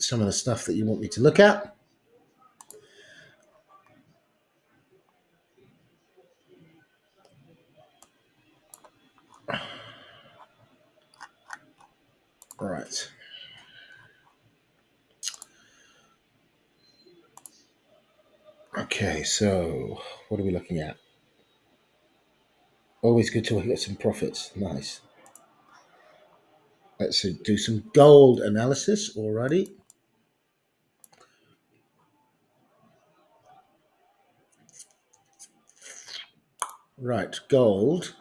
some of the stuff that you want me to look at. All right. Okay, so what are we looking at? Always good to get some profits. Nice. Let's do some gold analysis already. Right, gold.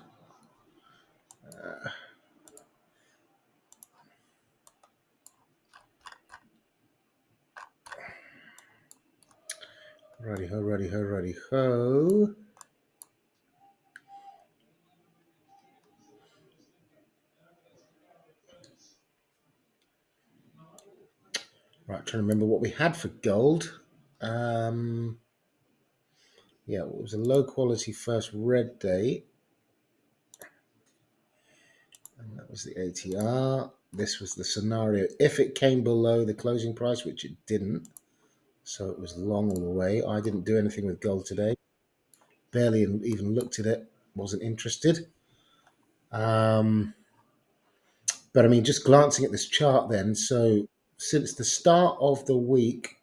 Righty ho, righty ho, righty ho. Right, trying to remember what we had for gold. Yeah, it was a low quality first red day. And that was the ATR. This was the scenario if it came below the closing price, which it didn't. So it was long all the way. I didn't do anything with gold today. Barely even looked at it. Wasn't interested. But I mean, just glancing at this chart then. So since the start of the week,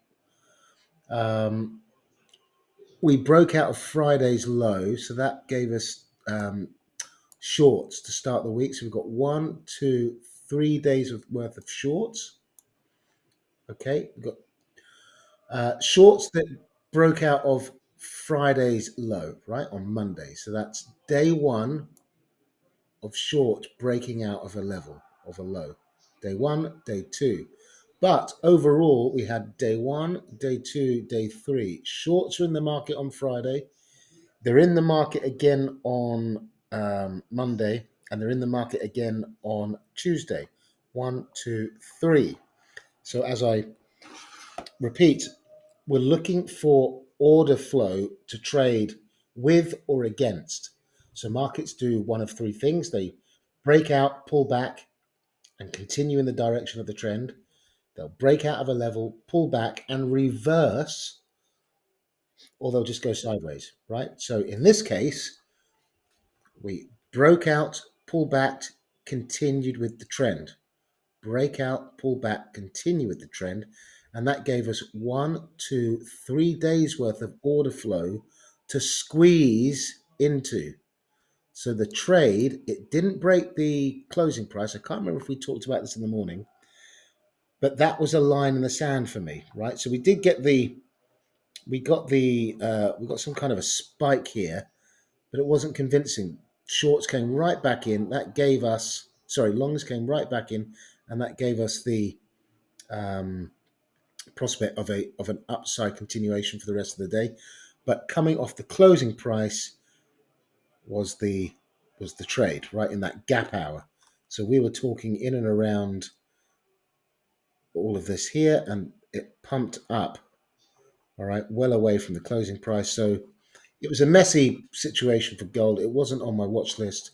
we broke out of Friday's low. So that gave us shorts to start the week. So we've got 1, 2, 3 days worth of shorts. Okay, we've got shorts that broke out of Friday's low, right, on Monday. So that's day one of short breaking out of a level, of a low. Day one, day two. But overall, we had day one, day two, day three. Shorts are in the market on Friday. They're in the market again on Monday, and they're in the market again on Tuesday. 1, 2, 3. So as I repeat, we're looking for order flow to trade with or against. So markets do one of three things. They break out, pull back, and continue in the direction of the trend. They'll break out of a level, pull back, and reverse, or they'll just go sideways, right? So in this case, we broke out, pull back, continued with the trend. Break out, pull back, continue with the trend. And that gave us 1, 2, 3 days worth of order flow to squeeze into. So the trade, it didn't break the closing price. I can't remember if we talked about this in the morning, but that was a line in the sand for me, right? So we did get we got some kind of a spike here, but it wasn't convincing. Shorts came right back in. That gave us, longs came right back in, and that gave us the prospect of an upside continuation for the rest of the day. But coming off the closing price was the trade, right, in that gap hour. So we were talking in and around all of this here, and it pumped up, all right, well away from the closing price. So it was a messy situation for gold. It wasn't on my watch list,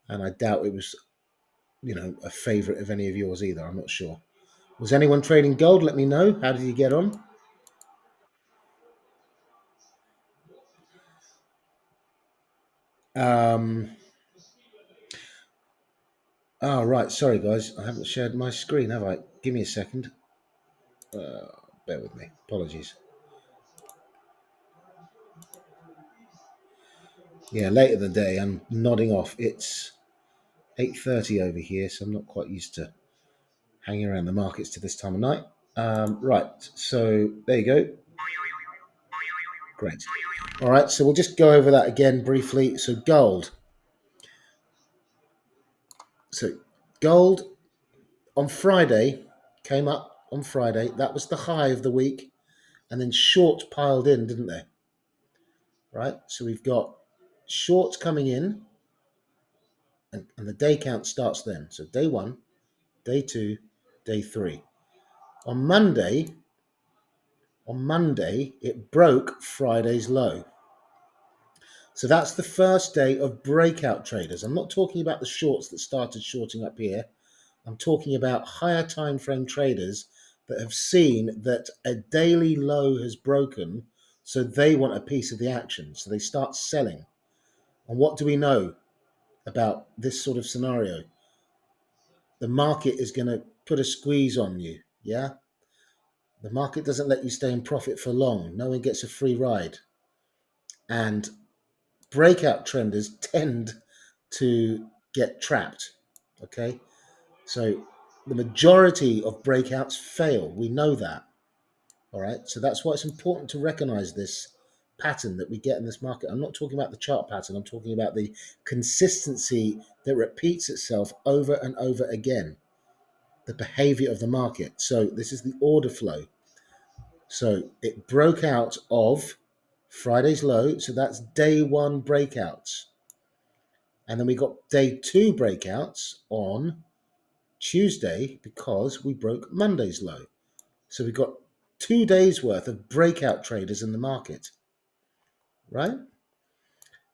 and I doubt it was, a favorite of any of yours either. I'm not sure. Was anyone trading gold? Let me know. How did you get on? Um, oh, right. Sorry, guys. I haven't shared my screen, have I? Give me a second. Bear with me. Apologies. Yeah, late in the day. I'm nodding off. It's 8:30 over here, so I'm not quite used to hanging around the markets to this time of night. Right. So there you go. Great. All right. So we'll just go over that again briefly. So gold. So gold on Friday came up on Friday. That was the high of the week. And then short piled in, didn't they? Right. So we've got shorts coming in, and the day count starts then. So day one, day two, day three. On Monday, it broke Friday's low. So that's the first day of breakout traders. I'm not talking about the shorts that started shorting up here. I'm talking about higher time frame traders that have seen that a daily low has broken, so they want a piece of the action. So they start selling. And what do we know about this sort of scenario? The market is going to put a squeeze on you. Yeah. The market doesn't let you stay in profit for long. No one gets a free ride. And breakout trenders tend to get trapped. Okay. So the majority of breakouts fail. We know that. All right. So that's why it's important to recognize this pattern that we get in this market. I'm not talking about the chart pattern. I'm talking about the consistency that repeats itself over and over again, the behavior of the market. So this is the order flow. So it broke out of Friday's low. So that's day one breakouts. And then we got day two breakouts on Tuesday because we broke Monday's low. So we got 2 days worth of breakout traders in the market, right?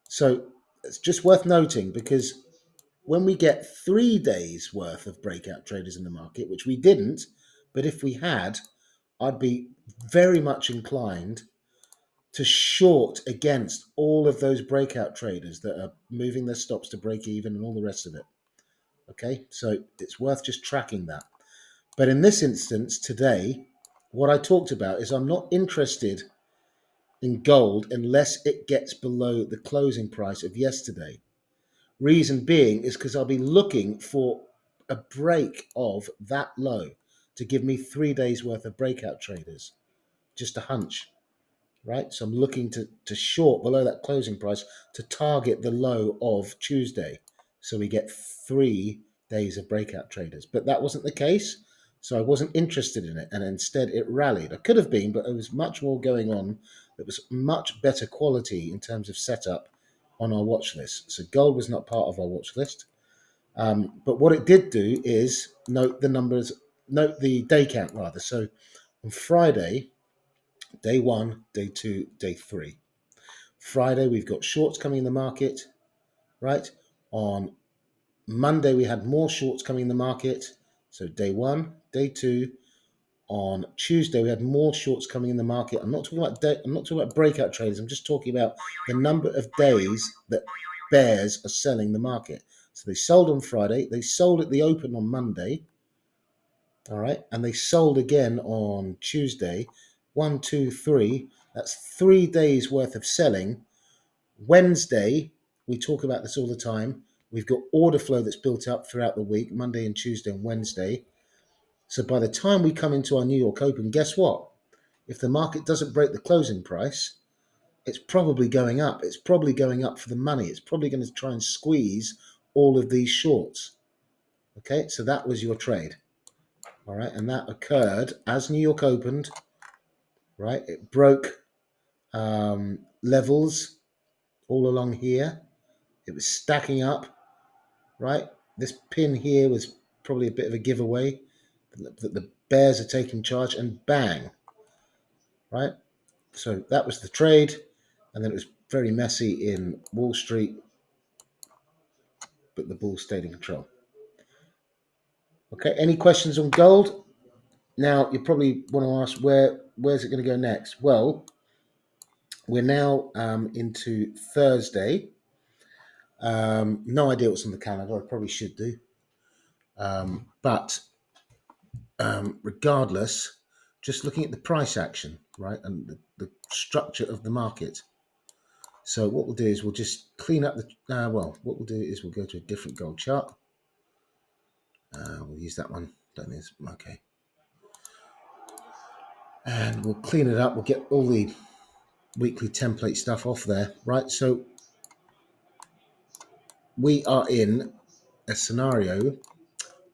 So it's just worth noting, because when we get 3 days worth of breakout traders in the market, which we didn't, but if we had, I'd be very much inclined to short against all of those breakout traders that are moving their stops to break even and all the rest of it. Okay, so it's worth just tracking that. But in this instance today, what I talked about is I'm not interested in gold unless it gets below the closing price of yesterday. Reason being is because I'll be looking for a break of that low to give me 3 days worth of breakout traders. Just a hunch, right? So I'm looking to short below that closing price to target the low of Tuesday. So we get 3 days of breakout traders. But that wasn't the case. So I wasn't interested in it. And instead it rallied. I could have been, but there was much more going on that was much better quality in terms of setup on our watch list. So gold was not part of our watch list. But what it did do is note the numbers, note the day count rather. So on Friday, day one, day two, day three. Friday, we've got shorts coming in the market, right? On Monday, we had more shorts coming in the market. So day one, day two. On Tuesday, we had more shorts coming in the market. I'm not talking about breakout traders. I'm just talking about the number of days that bears are selling the market. So they sold on Friday. They sold at the open on Monday. All right. And they sold again on Tuesday. 1, 2, 3. That's 3 days worth of selling. Wednesday, we talk about this all the time. We've got order flow that's built up throughout the week, Monday and Tuesday and Wednesday. So by the time we come into our New York Open, guess what? If the market doesn't break the closing price, it's probably going up. It's probably going up for the money. It's probably going to try and squeeze all of these shorts. Okay, so that was your trade. All right, and that occurred as New York opened, right? It broke levels all along here. It was stacking up, right? This pin here was probably a bit of a giveaway that the bears are taking charge, and bang, right? So that was the trade, and then it was very messy in Wall Street, but the bulls stayed in control. Okay, any questions on gold? Now you probably want to ask where's it going to go next? Well, we're now into Thursday. No idea what's on the calendar. I probably should do, but regardless, just looking at the price action, right, and the structure of the market. So what we'll do is we'll just clean up the, what we'll do is we'll go to a different gold chart. We'll use that one. Don't think it's, okay. And we'll clean it up. We'll get all the weekly template stuff off there, right? So we are in a scenario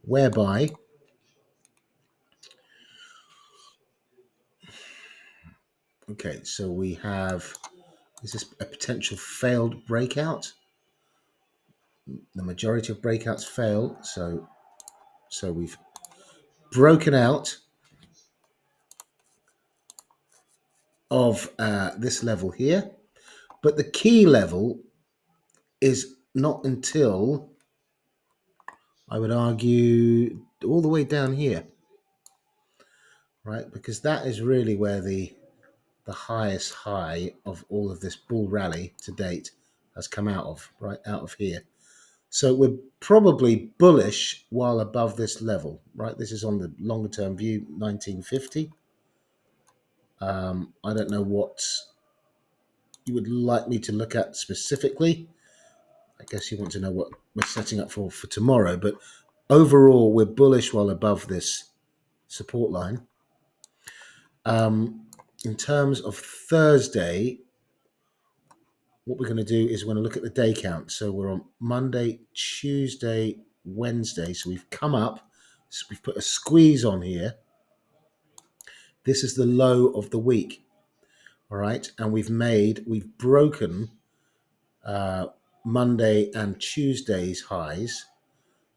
whereby okay, so we have, is this a potential failed breakout? The majority of breakouts fail, so we've broken out of this level here, but the key level is not until, I would argue, all the way down here. right? Because that is really where the highest high of all of this bull rally to date has come out of, right out of here. So we're probably bullish while above this level, right? This is on the longer term view, 1950. I don't know what you would like me to look at specifically. I guess you want to know what we're setting up for tomorrow, but overall, we're bullish while above this support line. In terms of Thursday, what we're going to do is we're going to look at the day count. So we're on Monday, Tuesday, Wednesday. So we've come up, so we've put a squeeze on here. This is the low of the week. All right. And we've broken Monday and Tuesday's highs.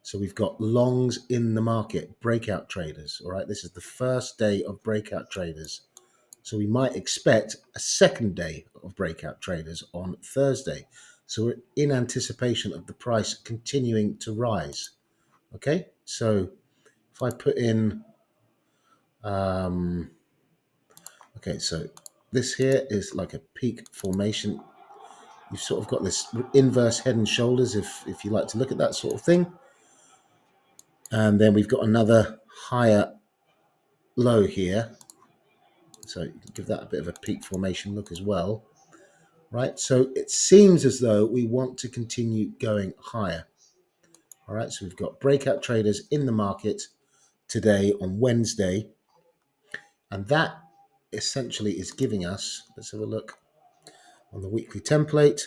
So we've got longs in the market, breakout traders. All right. This is the first day of breakout traders. So we might expect a second day of breakout traders on Thursday. So we're in anticipation of the price continuing to rise. Okay, so if I put in, okay, so this here is like a peak formation. You've sort of got this inverse head and shoulders, if you like to look at that sort of thing. And then we've got another higher low here. So you can give that a bit of a peak formation look as well. Right, so it seems as though we want to continue going higher. All right, so we've got breakout traders in the market today on Wednesday, and that essentially is giving us, let's have a look on the weekly template,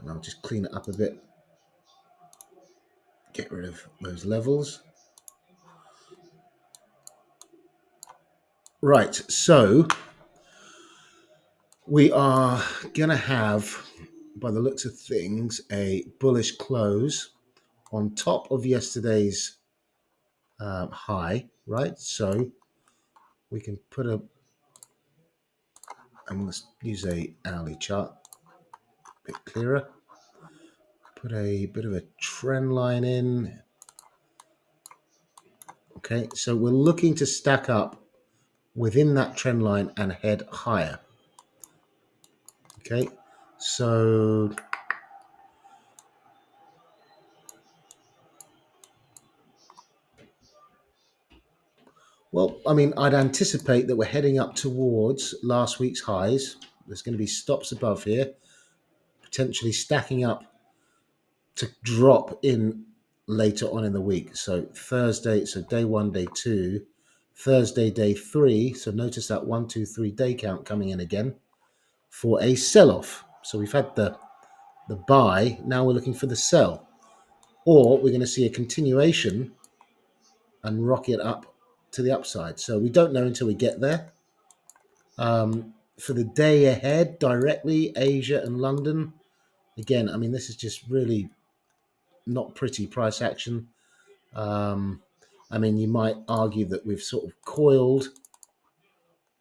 and I'll just clean it up a bit, get rid of those levels. Right, so we are going to have, by the looks of things, a bullish close on top of yesterday's high, right? So we can put a, I'm going to use a hourly chart, a bit clearer. Put a bit of a trend line in. Okay, so we're looking to stack up within that trend line and head higher. Okay, so well, I mean, I'd anticipate that we're heading up towards last week's highs. There's going to be stops above here, potentially stacking up to drop in later on in the week. So Thursday, so day one, day two, Thursday, day three. So notice that 1, 2, 3 day count coming in again for a sell-off. So we've had the buy, now we're looking for the sell. Or we're going to see a continuation and rocket up to the upside. So we don't know until we get there. For the day ahead, directly, Asia and London, again, I mean, this is just really not pretty price action. I mean, you might argue that we've sort of coiled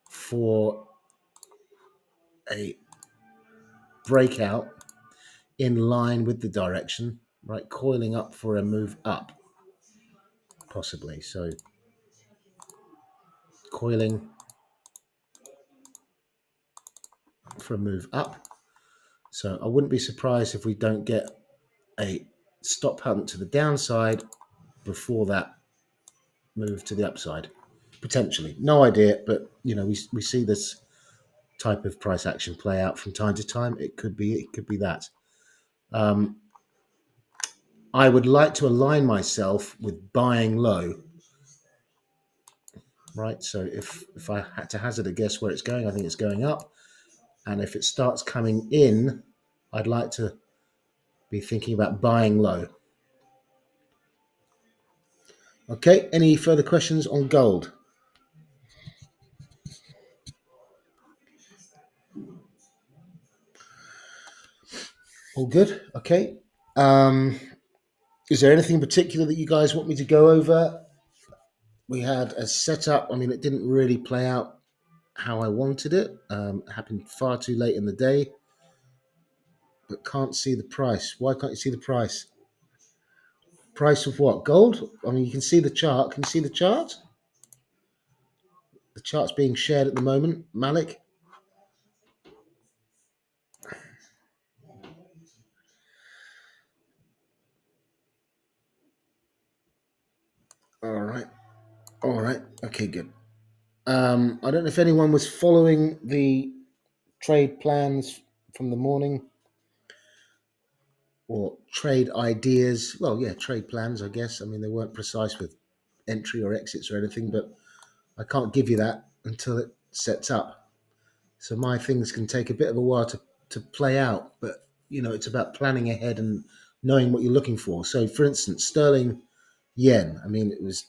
for a breakout in line with the direction, right? Coiling up for a move up, possibly. So coiling for a move up. So I wouldn't be surprised if we don't get a stop hunt to the downside before that move to the upside. Potentially. No idea, but you know, we see this type of price action play out from time to time. It could be that. I would like to align myself with buying low. Right. So if I had to hazard a guess where it's going, I think it's going up. And if it starts coming in, I'd like to be thinking about buying low. Okay, any further questions on gold? All good. Okay. Is there anything in particular that you guys want me to go over? We had a setup. I mean, it didn't really play out how I wanted it. It happened far too late in the day, but can't see the price. Why can't you see the price? Price of what? Gold? I mean, you can see the chart. Can you see the chart? The chart's being shared at the moment. Malik? All right. All right. Okay, good. I don't know if anyone was following the trade plans from the morning or trade ideas. Well, yeah, trade plans, I guess. I mean, they weren't precise with entry or exits or anything, but I can't give you that until it sets up. So my things can take a bit of a while to play out, but it's about planning ahead and knowing what you're looking for. So, for instance, sterling yen. I mean, it was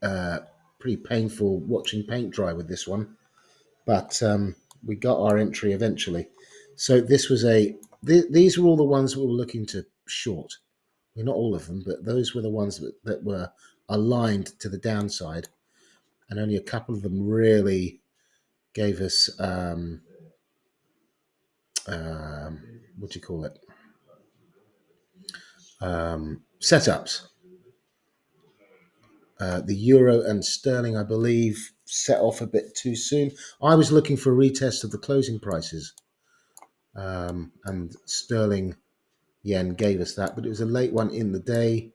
uh, pretty painful watching paint dry with this one, but we got our entry eventually. So this was these were all the ones we were looking to short. Well, not all of them, but those were the ones that were aligned to the downside, and only a couple of them really gave us what do you call it? Setups. The euro and sterling, I believe, set off a bit too soon. I was looking for a retest of the closing prices, and sterling yen gave us that, but it was a late one in the day,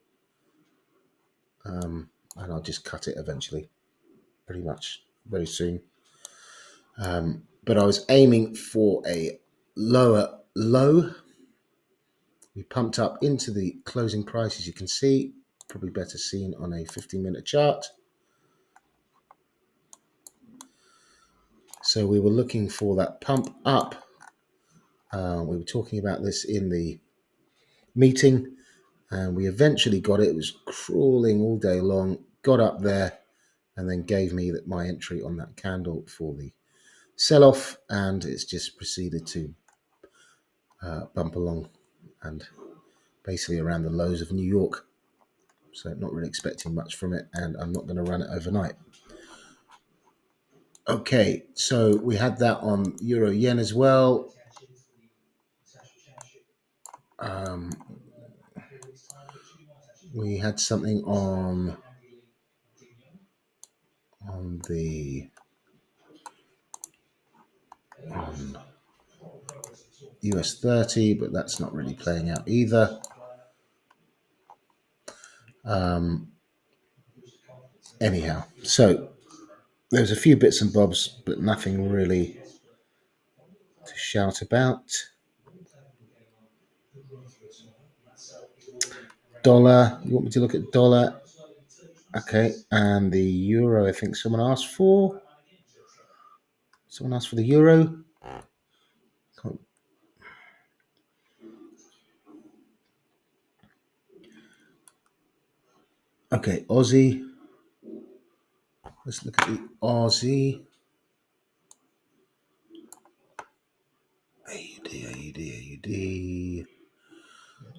and I'll just cut it eventually, pretty much very soon. But I was aiming for a lower low. We pumped up into the closing price, as you can see, probably better seen on a 15-minute chart. So we were looking for that pump up. We were talking about this in the meeting, and we eventually got it. It was crawling all day long, got up there, and then gave me my entry on that candle for the sell-off, and it's just proceeded to bump along and basically around the lows of New York. So not really expecting much from it, and I'm not going to run it overnight. Okay, so we had that on Euro Yen as well. We had something on the US 30, but that's not really playing out either. Anyhow, so there's a few bits and bobs, but nothing really to shout about. Dollar, you want me to look at dollar? Okay, and the euro, I think someone asked for. Someone asked for the euro. Okay, Aussie. Let's look at the Aussie. AUD.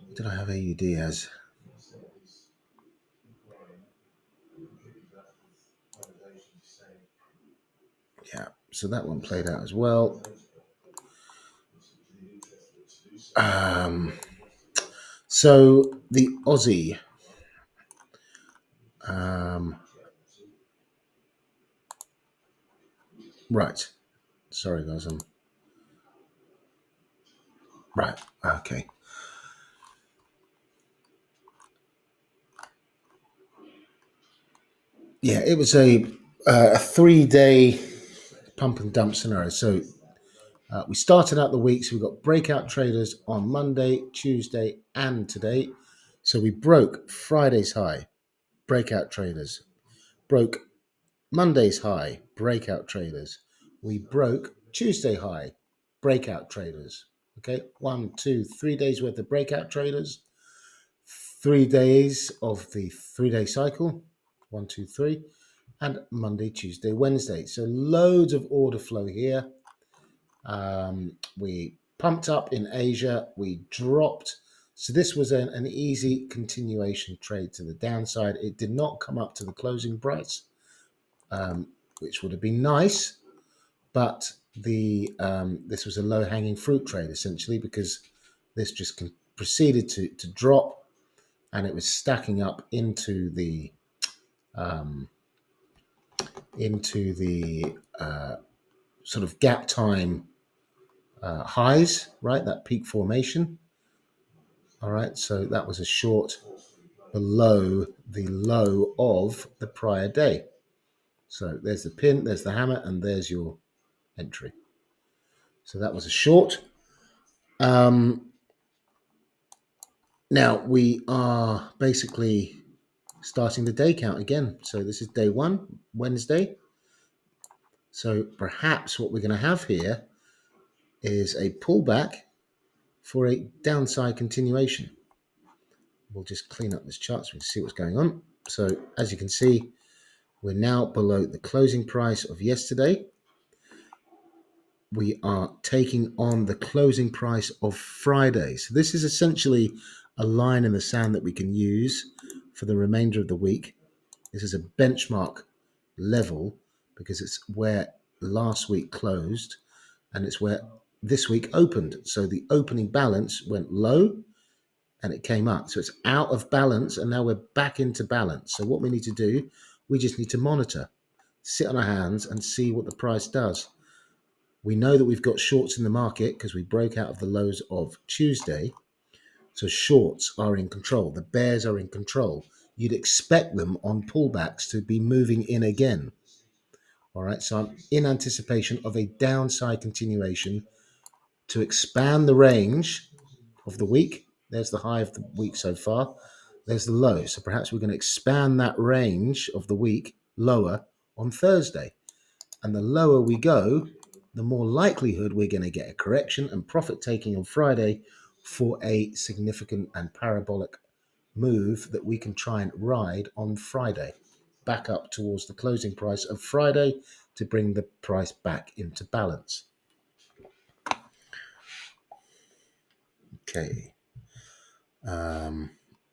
What did I have AUD as? Yeah, so that one played out as well. So the Aussie. Right. Sorry, guys. Right. Okay. Yeah, it was a 3-day pump and dump scenario. So we started out the week. So we got breakout traders on Monday, Tuesday, and today. So we broke Friday's high, breakout traders. Broke Monday's high, breakout traders. We broke Tuesday high, breakout traders. Okay, 1, 2, 3 days worth of breakout traders. 3 days of the 3-day cycle. 1, 2, 3. And Monday, Tuesday, Wednesday. So loads of order flow here. We pumped up in Asia. We dropped. So this was an easy continuation trade to the downside. It did not come up to the closing price, which would have been nice, but this was a low hanging fruit trade essentially, because this just proceeded to drop, and it was stacking up into the into the sort of gap time highs, right? That peak formation. All right, so that was a short below the low of the prior day. So there's the pin, there's the hammer, and there's your entry. So that was a short. Now we are basically starting the day count again. So this is day one, Wednesday. So perhaps what we're going to have here is a pullback for a downside continuation. We'll just clean up this chart so we can see what's going on. So as you can see, we're now below the closing price of yesterday. We are taking on the closing price of Friday. So this is essentially a line in the sand that we can use for the remainder of the week. This is a benchmark level because it's where last week closed and it's where this week opened. So the opening balance went low and it came up. So it's out of balance and now we're back into balance. So what we need to do, we just need to monitor, sit on our hands and see what the price does. We know that we've got shorts in the market because we broke out of the lows of Tuesday. So shorts are in control. The bears are in control. You'd expect them on pullbacks to be moving in again. All right, so I'm in anticipation of a downside continuation to expand the range of the week. There's the high of the week so far. There's the low. So perhaps we're going to expand that range of the week lower on Thursday. And the lower we go, the more likelihood we're going to get a correction and profit taking on Friday for a significant and parabolic move that we can try and ride on Friday, back up towards the closing price of Friday to bring the price back into balance. Okay.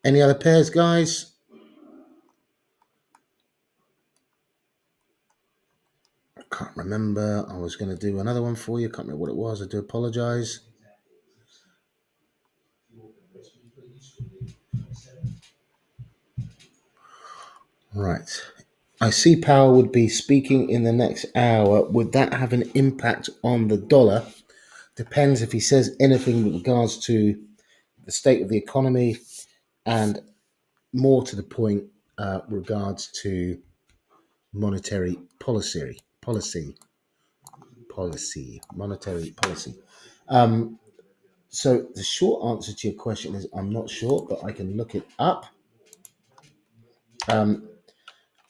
Any other pairs, guys? I can't remember. I was going to do another one for you. Can't remember what it was. I do apologize. Right. I see Powell would be speaking in the next hour. Would that have an impact on the dollar? Depends if he says anything with regards to the state of the economy and more to the point, regards to monetary monetary policy. So the short answer to your question is I'm not sure, but I can look it up.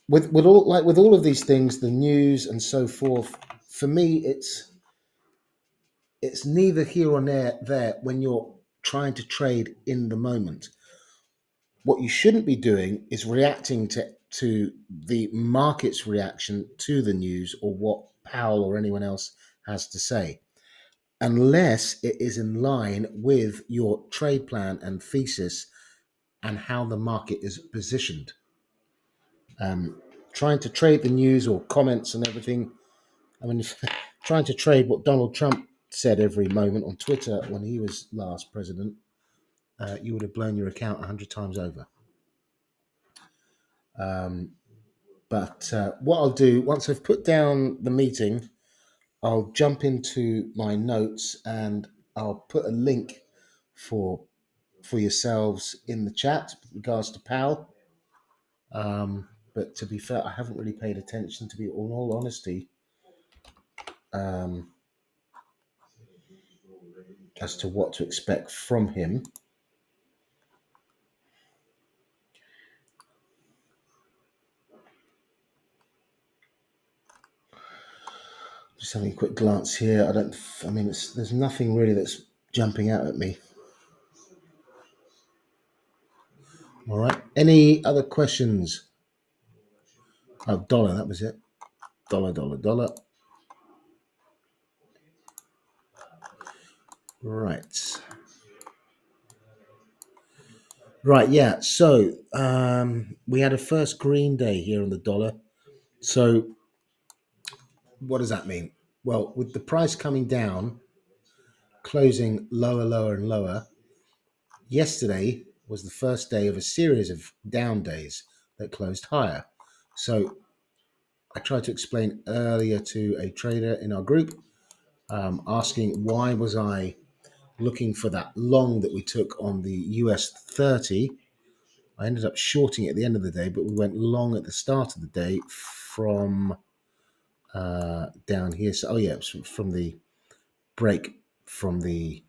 With all of these things, the news and so forth, for me, it's neither here or there when you're trying to trade in the moment. What you shouldn't be doing is reacting to the market's reaction to the news or what Powell or anyone else has to say, unless it is in line with your trade plan and thesis and how the market is positioned. Trying to trade the news or comments and everything. I mean, trying to trade what Donald Trump said every moment on Twitter when he was last president, you would have blown your account 100 times over. But what I'll do, once I've put down the meeting, I'll jump into my notes and I'll put a link for yourselves in the chat with regards to Powell. But to be fair, I haven't really paid attention, to be in all honesty, as to what to expect from him. Just having a quick glance here. There's nothing really that's jumping out at me. All right. Any other questions? Oh, dollar. That was it. Dollar, dollar, dollar. Right. Right. Yeah. So we had a first green day here on the dollar. So what does that mean? Well, with the price coming down, closing lower, lower, and lower, yesterday was the first day of a series of down days that closed higher. So I tried to explain earlier to a trader in our group, asking why was I looking for that long that we took on the US 30. I ended up shorting at the end of the day, but we went long at the start of the day from down here. So, it was from the break from the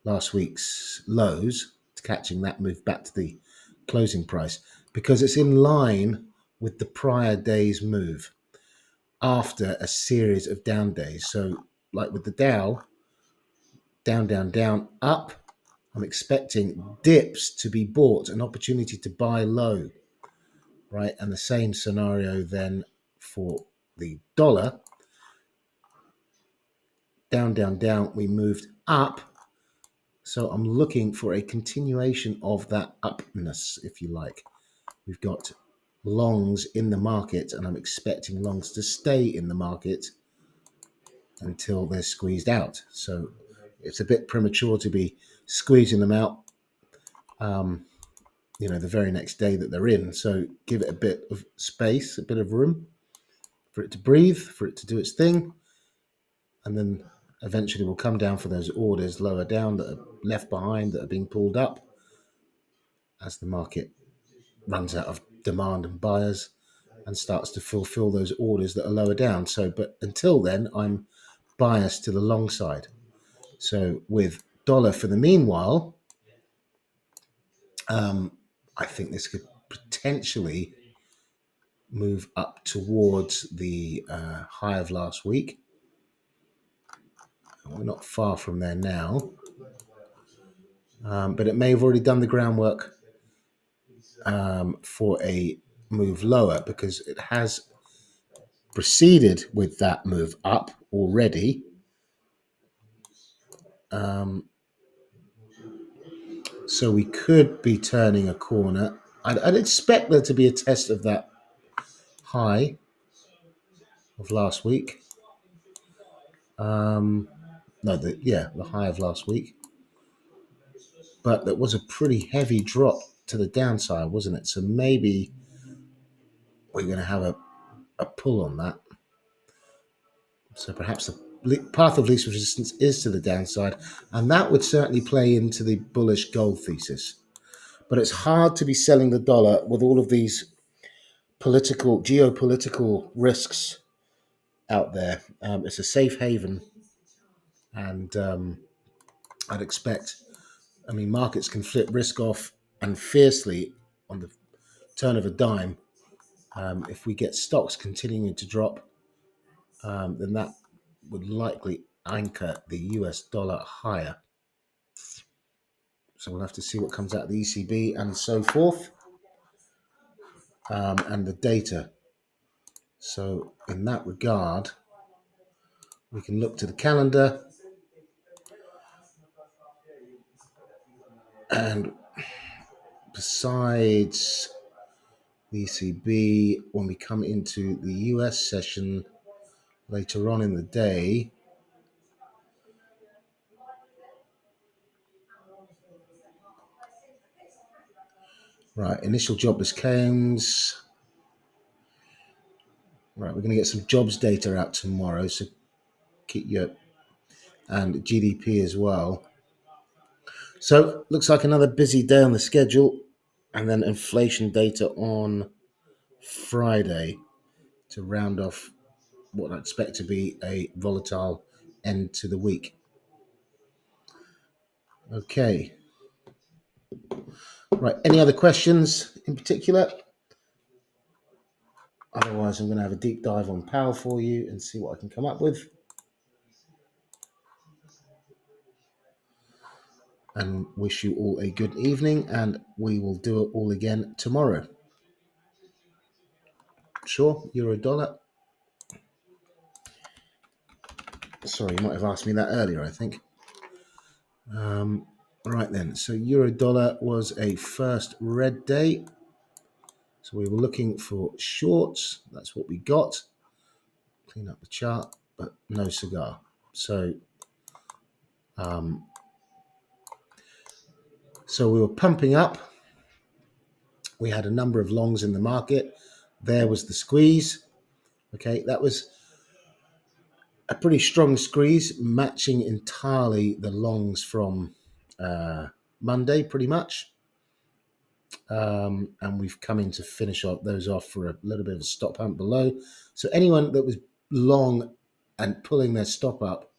last week's lows to catching that move back to the closing price because it's in line with the prior day's move after a series of down days. So, like with the Dow, down, down, down, up. I'm expecting dips to be bought, an opportunity to buy low, right? And the same scenario then for the dollar. Down, down, down, we moved up. So I'm looking for a continuation of that upness, if you like. We've got longs in the market, and I'm expecting longs to stay in the market until they're squeezed out. So it's a bit premature to be squeezing them out, the very next day that they're in. So give it a bit of space, a bit of room for it to breathe, for it to do its thing. And then eventually we'll come down for those orders lower down that are left behind, that are being pulled up as the market runs out of demand and buyers and starts to fulfill those orders that are lower down. So, but until then, I'm biased to the long side. So with dollar for the meanwhile, I think this could potentially move up towards the high of last week. We're not far from there now, but it may have already done the groundwork for a move lower because it has proceeded with that move up already. So we could be turning a corner. I'd expect there to be a test of that high of last week. The high of last week. But that was a pretty heavy drop to the downside, wasn't it? So maybe we're going to have a pull on that. So perhaps the path of least resistance is to the downside, and that would certainly play into the bullish gold thesis. But it's hard to be selling the dollar with all of these geopolitical risks out there. It's a safe haven, and I'd expect, markets can flip risk off and fiercely on the turn of a dime. If we get stocks continuing to drop, then that would likely anchor the US dollar higher. So we'll have to see what comes out of the ECB and so forth, and the data. So in that regard, we can look to the calendar, and besides the ECB, when we come into the US session later on in the day, right, initial jobless claims. Right, we're going to get some jobs data out tomorrow, so keep your, and GDP as well. So looks like another busy day on the schedule, and then inflation data on Friday to round off what I expect to be a volatile end to the week. Okay. Right, any other questions in particular? Otherwise, I'm going to have a deep dive on Powell for you and see what I can come up with. And wish you all a good evening, and we will do it all again tomorrow. Sure, euro dollar. Sorry, you might have asked me that earlier, I think. Right then, so euro dollar was a first red day. So we were looking for shorts. That's what we got. Clean up the chart, but no cigar. So we were pumping up. We had a number of longs in the market. There was the squeeze. Okay, that was a pretty strong squeeze, matching entirely the longs from Monday, pretty much. And we've come in to finish off those off for a little bit of a stop hunt below. So anyone that was long and pulling their stop up,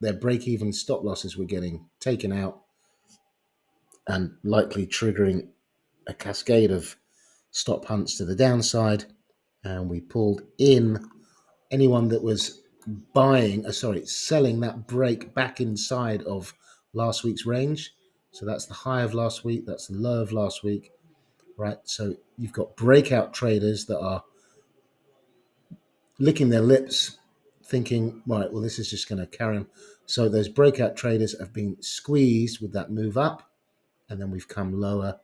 their break-even stop losses were getting taken out and likely triggering a cascade of stop hunts to the downside. And we pulled in anyone that was selling that break back inside of last week's range. So that's the high of last week, that's the low of last week, right? So you've got breakout traders that are licking their lips, thinking, right, well, this is just going to carry on. So those breakout traders have been squeezed with that move up, and then we've come lower.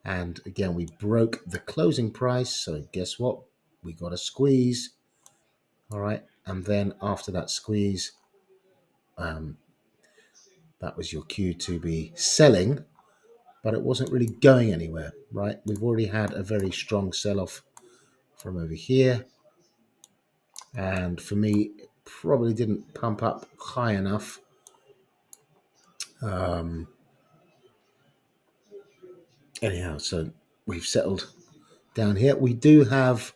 And again, we broke the closing price. So guess what? We got a squeeze. All right. And then after that squeeze, that was your cue to be selling, but it wasn't really going anywhere, right? We've already had a very strong sell-off from over here. And for me, it probably didn't pump up high enough. Anyhow, so we've settled down here. We do have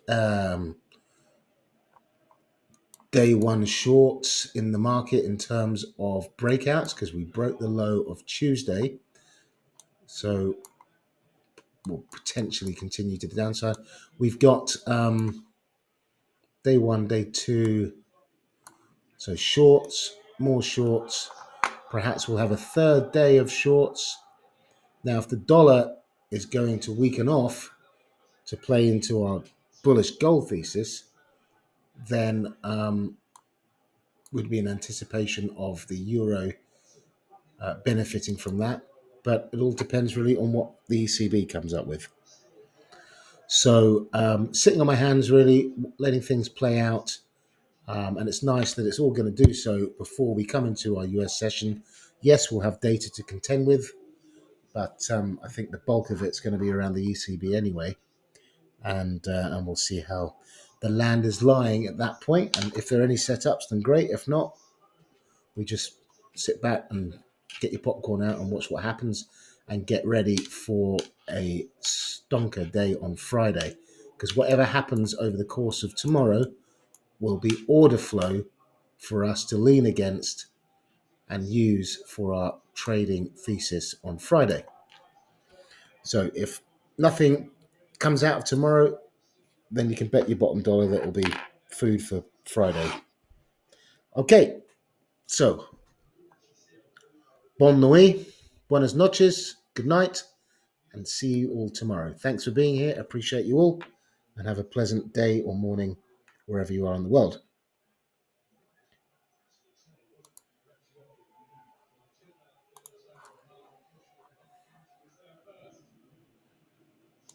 day one shorts in the market in terms of breakouts because we broke the low of Tuesday. So we'll potentially continue to the downside. We've got day one, day two. So shorts, more shorts. Perhaps we'll have a third day of shorts. Now, if the dollar is going to weaken off to play into our bullish gold thesis, then would be in anticipation of the euro benefiting from that. But it all depends really on what the ECB comes up with. So sitting on my hands, really letting things play out. And it's nice that it's all going to do so before we come into our US session. Yes, we'll have data to contend with, but I think the bulk of it's going to be around the ECB anyway. And we'll see how the land is lying at that point. And if there are any setups, then great. If not, we just sit back and get your popcorn out and watch what happens and get ready for a stonker day on Friday. Because whatever happens over the course of tomorrow will be order flow for us to lean against and use for our trading thesis on Friday. So if nothing comes out of tomorrow, then you can bet your bottom dollar that will be food for Friday. Okay, so bon nuit, buenas noches, good night, and see you all tomorrow. Thanks for being here. Appreciate you all, and have a pleasant day or morning wherever you are in the world.